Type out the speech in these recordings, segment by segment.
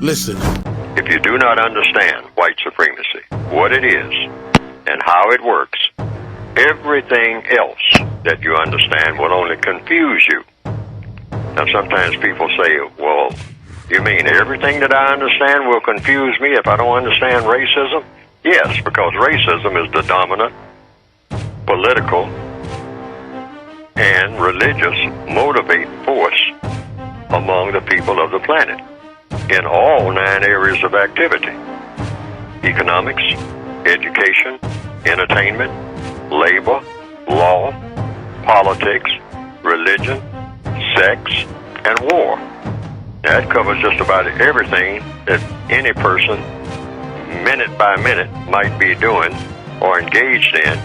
Listen. If you do not understand white supremacy, what it is, and how it works, everything else that you understand will only confuse you. Now, sometimes people say, well, you mean everything that I understand will confuse me if I don't understand racism? Yes, because racism is the dominant political and religious motivating force among the people of the planet in all 9 areas of activity: economics, education, entertainment, labor, law, politics, religion, sex, and war. That covers just about everything that any person, minute by minute, might be doing or engaged in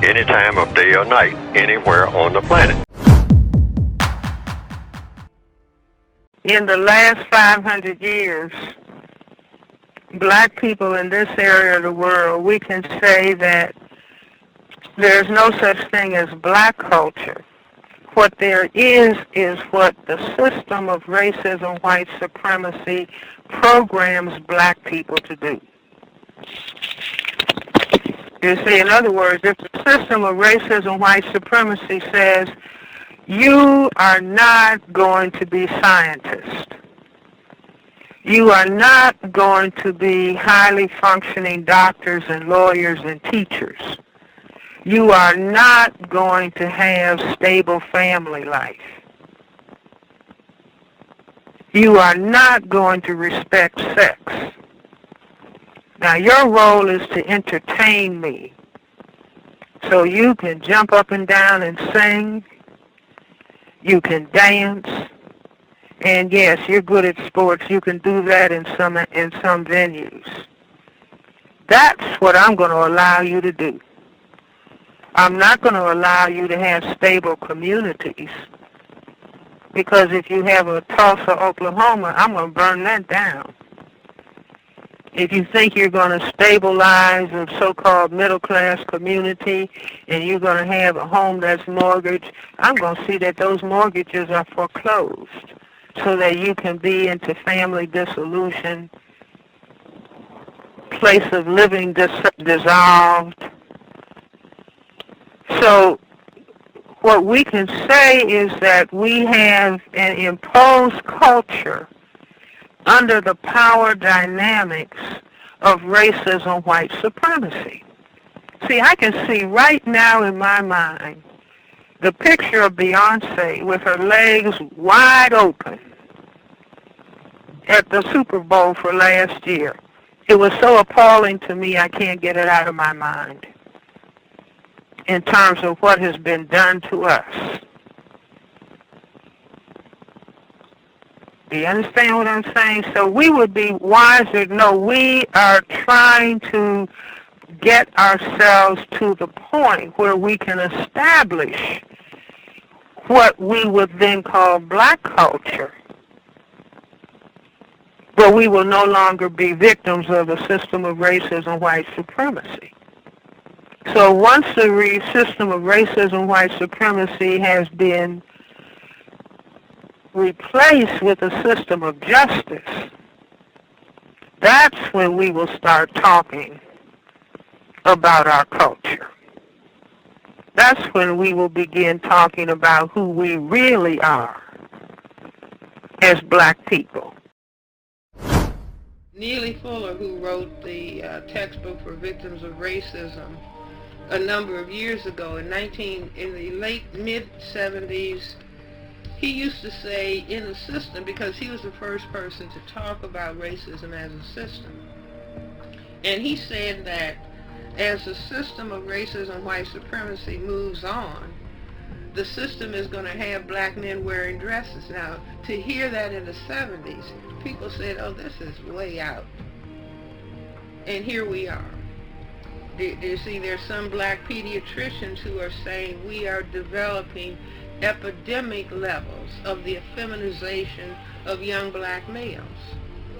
any time of day or night, anywhere on the planet. In the last 500 years, black people in this area of the world, we can say that there's no such thing as black culture. What there is what the system of racism, white supremacy programs black people to do. You see, in other words, if the system of racism, white supremacy says, you are not going to be scientists, you are not going to be highly functioning doctors and lawyers and teachers, you are not going to have stable family life, you are not going to respect sex. Now, your role is to entertain me so you can jump up and down and sing, you can dance, and yes, you're good at sports. You can do that in some venues. That's what I'm going to allow you to do. I'm not going to allow you to have stable communities, because if you have a Tulsa, Oklahoma, I'm going to burn that down. If you think you're going to stabilize a so-called middle-class community and you're going to have a home that's mortgaged, I'm going to see that those mortgages are foreclosed so that you can be into family dissolution, place of living dissolved. So what we can say is that we have an imposed culture under the power dynamics of racism, white supremacy. See, I can see right now in my mind the picture of Beyonce with her legs wide open at the Super Bowl for last year. It was so appalling to me, I can't get it out of my mind in terms of what has been done to us. Do you understand what I'm saying? So we would be wiser. No, we are trying to get ourselves to the point where we can establish what we would then call black culture, where we will no longer be victims of a system of racism, white supremacy. So once the system of racism, white supremacy has been replaced with a system of justice, that's when we will start talking about our culture. That's when we will begin talking about who we really are as black people. Neely Fuller, who wrote the textbook for victims of racism a number of years ago, in the late mid-70s, he used to say in the system, because he was the first person to talk about racism as a system, and he said that as the system of racism, white supremacy moves on, the system is going to have black men wearing dresses. Now, to hear that in the 70s, people said, oh, this is way out. And here we are. Do you see, there's some black pediatricians who are saying we are developing epidemic levels of the effeminization of young black males.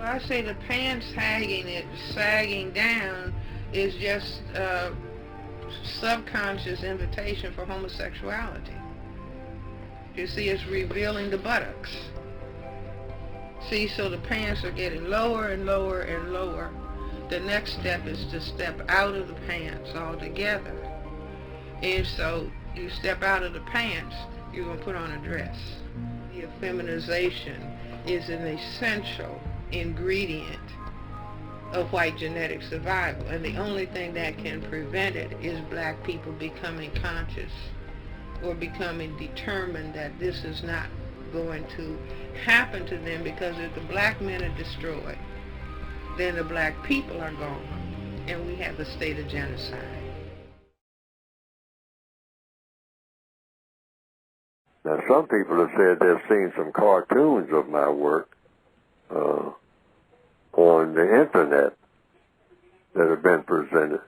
I say the pants sagging down is just a subconscious invitation for homosexuality. You see, it's revealing the buttocks. See, so the pants are getting lower and lower and lower. The next step is to step out of the pants altogether. And so you step out of the pants, you're going to put on a dress. The effeminization is an essential ingredient of white genetic survival, and the only thing that can prevent it is black people becoming conscious or becoming determined that this is not going to happen to them, because if the black men are destroyed, then the black people are gone, and we have a state of genocide. Now, some people have said they've seen some cartoons of my work on the internet that have been presented,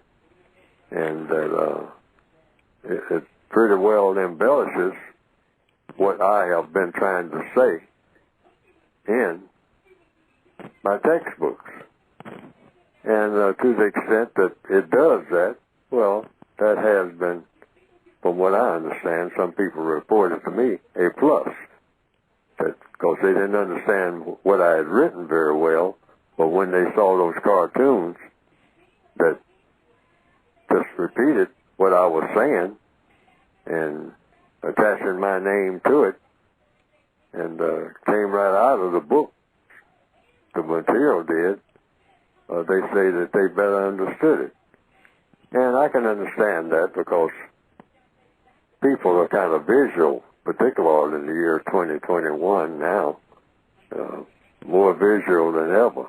and that it pretty well embellishes what I have been trying to say in my textbooks. And to the extent that it does that, well, that has been, from what I understand, some people reported to me, a plus. Because they didn't understand what I had written very well, but when they saw those cartoons that just repeated what I was saying and attaching my name to it, and came right out of the book, the material did, they say that they better understood it. And I can understand that, because people are kind of visual, particularly in the year 2021 now, more visual than ever.